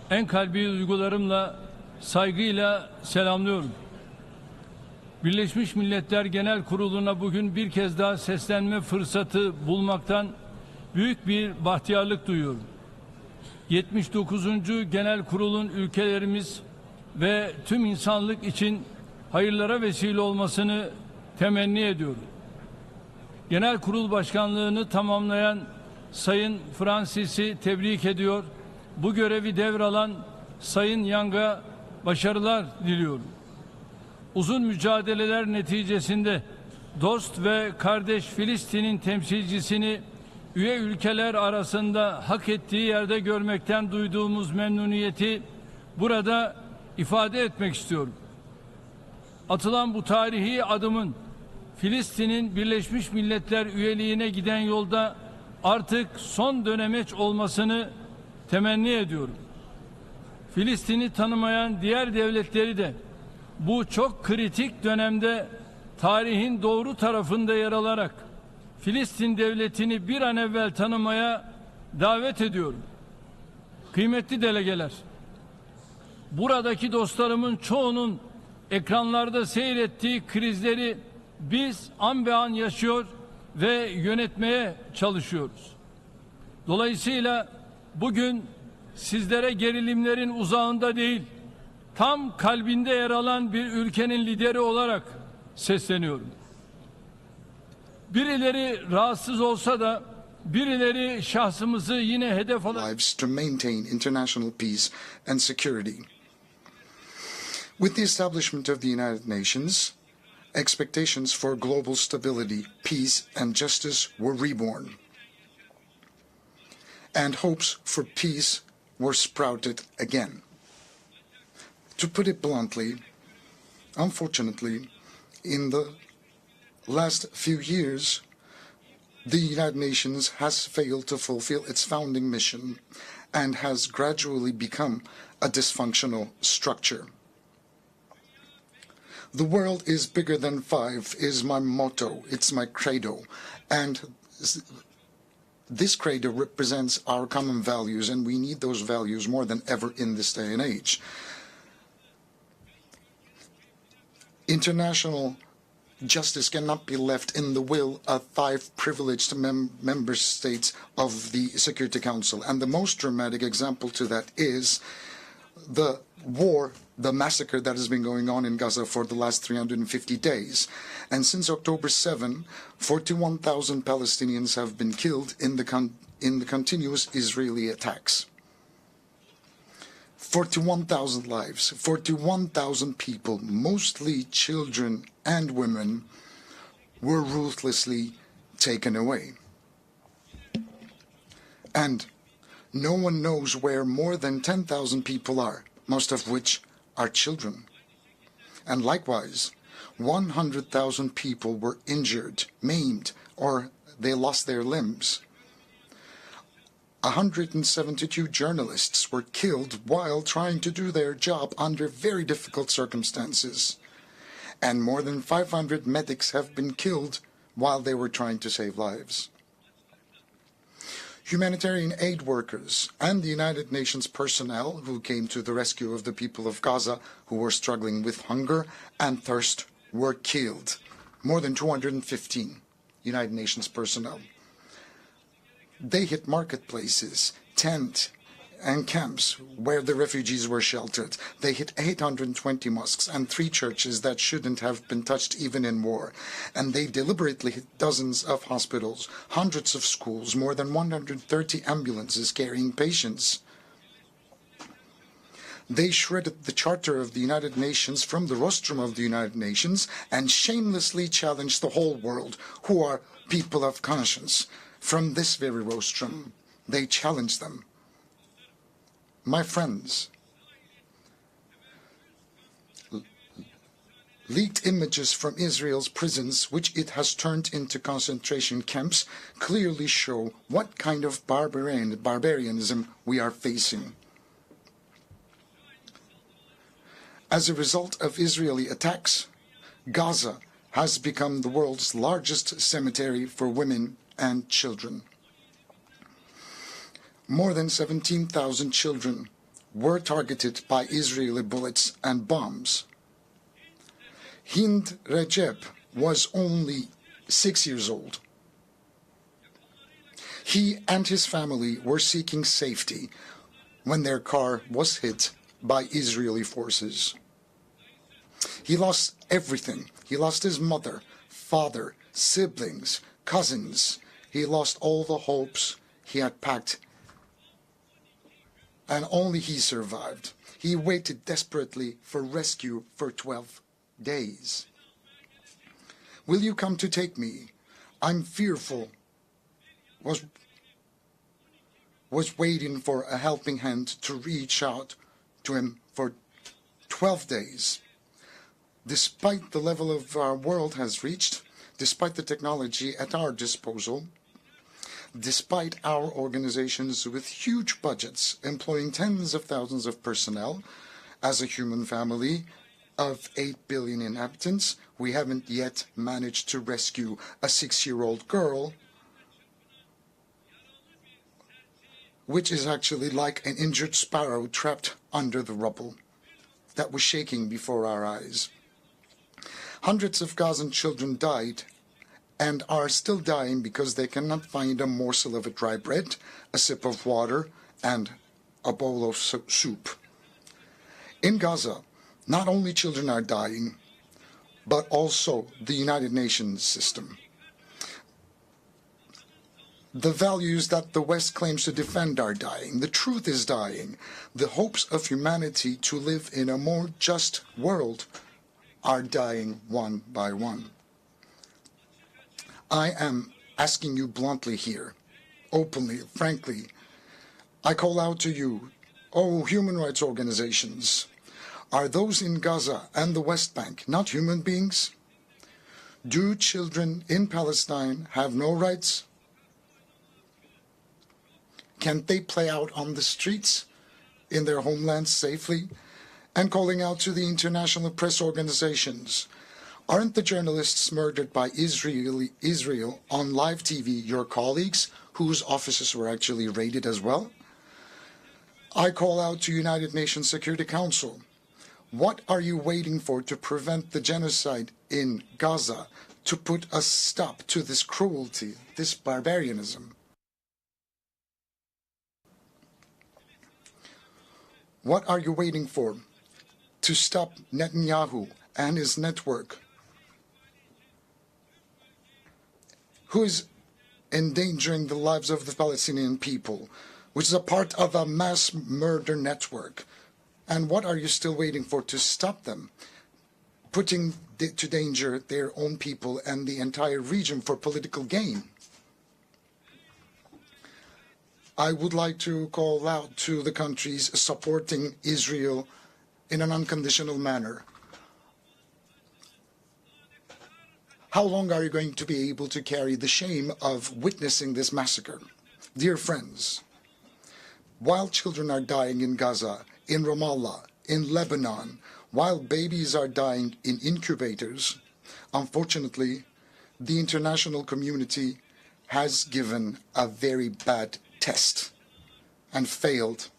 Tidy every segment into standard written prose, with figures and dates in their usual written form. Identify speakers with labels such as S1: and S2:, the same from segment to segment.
S1: en kalbi duygularımla, saygıyla selamlıyorum. Birleşmiş Milletler Genel Kurulu'na bugün bir kez daha seslenme fırsatı bulmaktan büyük bir bahtiyarlık duyuyorum. 79. Genel Kurul'un ülkelerimiz ve tüm insanlık için hayırlara vesile olmasını temenni ediyorum. Genel Kurul Başkanlığını tamamlayan Sayın Francis'i tebrik ediyor. Bu görevi devralan Sayın Yang'a başarılar diliyorum. Uzun mücadeleler neticesinde dost ve kardeş Filistin'in temsilcisini üye ülkeler arasında hak ettiği yerde görmekten duyduğumuz memnuniyeti burada ifade etmek istiyorum. Atılan bu tarihi adımın Filistin'in Birleşmiş Milletler üyeliğine giden yolda artık son dönemeç olmasını temenni ediyorum. Filistin'i tanımayan diğer devletleri de bu çok kritik dönemde tarihin doğru tarafında yer alarak Filistin devletini bir an evvel tanımaya davet ediyorum. Kıymetli delegeler, buradaki dostlarımın çoğunun ekranlarda seyrettiği krizleri biz an be an yaşıyor ve yönetmeye çalışıyoruz. Dolayısıyla bugün sizlere gerilimlerin uzağında değil, tam kalbinde yer alan bir ülkenin lideri olarak sesleniyorum. Birileri rahatsız olsa da birileri şahsımızı yine hedef alarak
S2: to maintain international peace and security. With the establishment of the United Nations, expectations for global stability, peace and justice were reborn. And hopes for peace were sprouted again. To put it bluntly, unfortunately, in the last few years, the United Nations has failed to fulfill its founding mission and has gradually become a dysfunctional structure. The world is bigger than five is my motto, it's my credo, and this credo represents our common values, and we need those values more than ever in this day and age. International justice cannot be left in the will of five privileged member states of the Security Council. And the most dramatic example to that is the war, the massacre that has been going on in Gaza for the last 350 days. And since October 7, 41,000 Palestinians have been killed in the continuous Israeli attacks. 41,000 lives, 41,000 people, mostly children and women, were ruthlessly taken away. And no one knows where more than 10,000 people are, most of which are children. And likewise, 100,000 people were injured, maimed, or they lost their limbs. 172 journalists were killed while trying to do their job under very difficult circumstances. And more than 500 medics have been killed while they were trying to save lives. Humanitarian aid workers and the United Nations personnel who came to the rescue of the people of Gaza who were struggling with hunger and thirst were killed. More than 215 United Nations personnel. They hit marketplaces, tents, and camps where the refugees were sheltered. They hit 820 mosques and 3 churches that shouldn't have been touched even in war. And they deliberately hit dozens of hospitals, hundreds of schools, more than 130 ambulances carrying patients. They shredded the Charter of the United Nations from the rostrum of the United Nations and shamelessly challenged the whole world, who are people of conscience. From this very rostrum, they challenged them. My friends, leaked images from Israel's prisons, which it has turned into concentration camps, clearly show what kind of barbarianism we are facing. As a result of Israeli attacks, Gaza has become the world's largest cemetery for women and children. More than 17,000 children were targeted by Israeli bullets and bombs. Hind Recep was only 6 years old. He and his family were seeking safety when their car was hit by Israeli forces. He lost everything. He lost his mother, father, siblings, cousins. He lost all the hopes he had packed, and only he survived. He waited desperately for rescue for 12 days. Will you come to take me? I'm fearful. Was waiting for a helping hand to reach out to him for 12 days. Despite the level of our world has reached, despite the technology at our disposal, despite our organizations with huge budgets employing tens of thousands of personnel, as a human family of 8 billion inhabitants, we haven't yet managed to rescue a 6-year-old girl, which is actually like an injured sparrow trapped under the rubble that was shaking before our eyes. Hundreds of Gazan children died and are still dying because they cannot find a morsel of dry bread, a sip of water, and a bowl of soup. In Gaza, not only children are dying, but also the United Nations system. The values that the West claims to defend are dying. The truth is dying. The hopes of humanity to live in a more just world are dying one by one. I am asking you bluntly here, openly, frankly. I call out to you, oh, human rights organizations. Are those in Gaza and the West Bank not human beings? Do children in Palestine have no rights? Can't they play out on the streets in their homelands safely? And calling out to the international press organizations, aren't the journalists murdered by Israel on live TV your colleagues, whose offices were actually raided as well? I call out to United Nations Security Council. What are you waiting for to prevent the genocide in Gaza, to put a stop to this cruelty, this barbarianism? What are you waiting for to stop Netanyahu and his network, who is endangering the lives of the Palestinian people, which is a part of a mass murder network? And what are you still waiting for to stop them, putting to danger their own people and the entire region for political gain? I would like to call out to the countries supporting Israel in an unconditional manner. How long are you going to be able to carry the shame of witnessing this massacre? Dear friends, while children are dying in Gaza, in Ramallah, in Lebanon, while babies are dying in incubators, unfortunately, the international community has given a very bad test and failed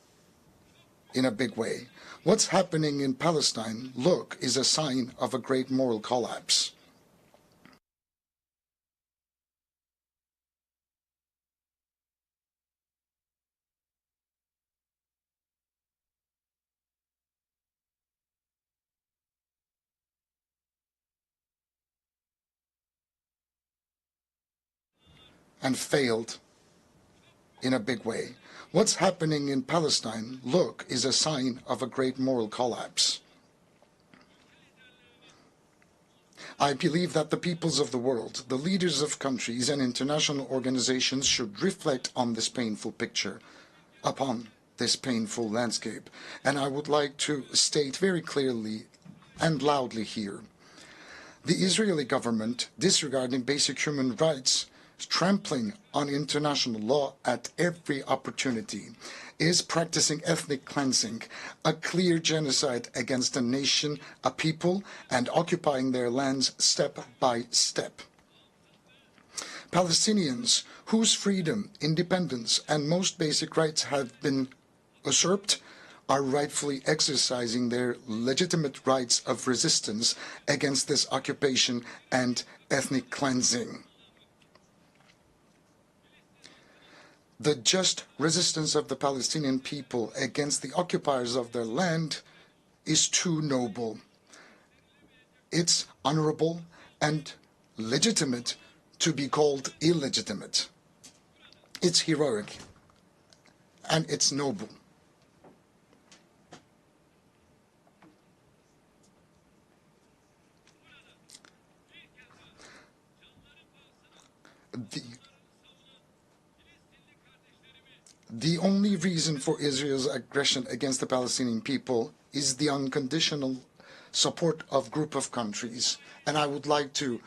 S2: in a big way. What's happening in Palestine, look, is a sign of a great moral collapse. And failed in a big way. What's happening in Palestine, look, is a sign of a great moral collapse. I believe that the peoples of the world, the leaders of countries and international organizations should reflect on this painful picture, upon this painful landscape. And I would like to state very clearly and loudly here, the Israeli government, disregarding basic human rights, trampling on international law at every opportunity, is practicing ethnic cleansing, a clear genocide against a nation, a people, and occupying their lands step by step. Palestinians, whose freedom, independence, and most basic rights have been usurped, are rightfully exercising their legitimate rights of resistance against this occupation and ethnic cleansing. The just resistance of the Palestinian people against the occupiers of their land is too noble. It's honorable and legitimate to be called illegitimate. It's heroic and it's noble. The only reason for Israel's aggression against the Palestinian people is the unconditional support of a group of countries. And I would like to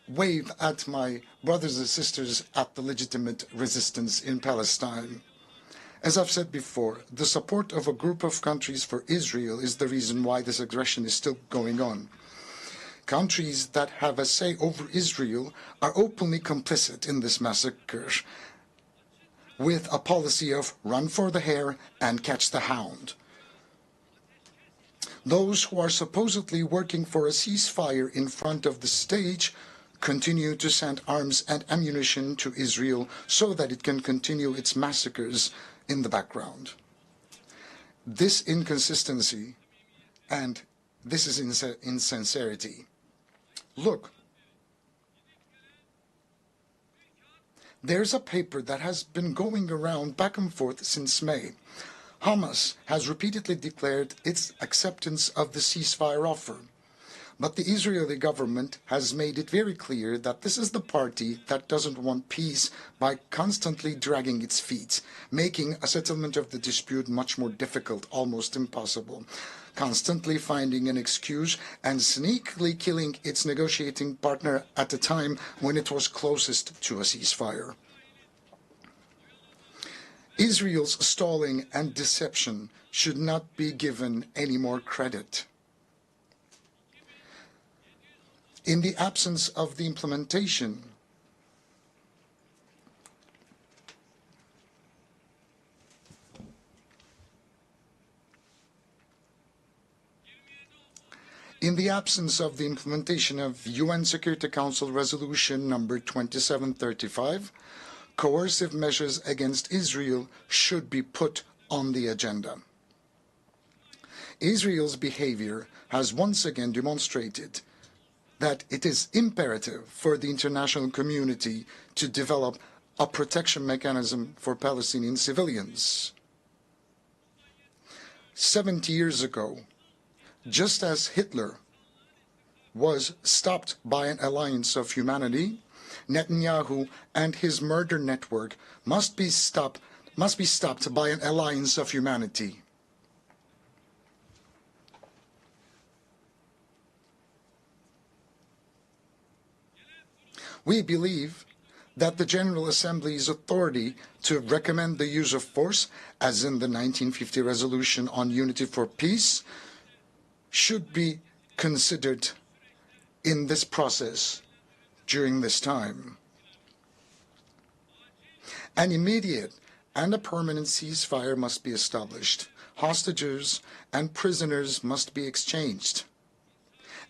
S2: wave at my brothers and sisters at the legitimate resistance in Palestine. As I've said before, the support of a group of countries for Israel is the reason why this aggression is still going on. Countries that have a say over Israel are openly complicit in this massacre, with a policy of run for the hare and catch the hound. Those who are supposedly working for a ceasefire in front of the stage continue to send arms and ammunition to Israel so that it can continue its massacres in the background. This inconsistency and this is insincerity. Look, there's a paper that has been going around back and forth since May. Hamas has repeatedly declared its acceptance of the ceasefire offer. But the Israeli government has made it very clear that this is the party that doesn't want peace by constantly dragging its feet, making a settlement of the dispute much more difficult, almost impossible, constantly finding an excuse and sneakily killing its negotiating partner at a time when it was closest to a ceasefire. Israel's stalling and deception should not be given any more credit. In the absence of the implementation of UN Security Council Resolution number 2735, coercive measures against Israel should be put on the agenda. Israel's behavior has once again demonstrated that it is imperative for the international community to develop a protection mechanism for Palestinian civilians. 70 years ago, just as Hitler was stopped by an alliance of humanity, Netanyahu and his murder network must be stopped by an alliance of humanity. We believe that the General Assembly's authority to recommend the use of force, as in the 1950 Resolution on Unity for Peace, should be considered in this process during this time. An immediate and a permanent ceasefire must be established. Hostages and prisoners must be exchanged.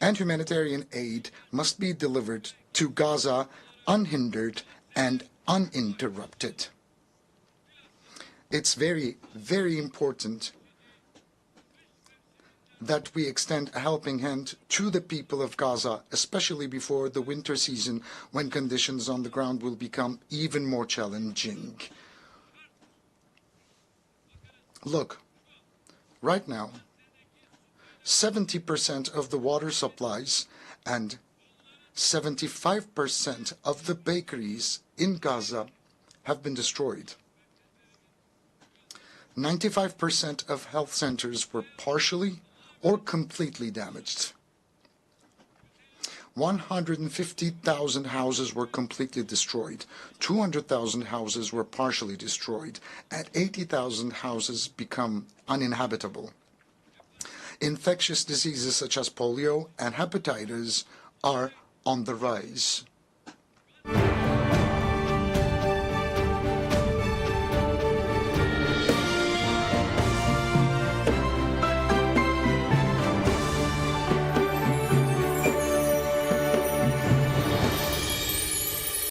S2: And humanitarian aid must be delivered to Gaza unhindered and uninterrupted. It's very, very important that we extend a helping hand to the people of Gaza, especially before the winter season when conditions on the ground will become even more challenging. Look, right now, 70% of the water supplies and 75% of the bakeries in Gaza have been destroyed. 95% of health centers were partially or completely damaged. 150,000 houses were completely destroyed, 200,000 houses were partially destroyed, and 80,000 houses become uninhabitable. Infectious diseases such as polio and hepatitis are on the rise.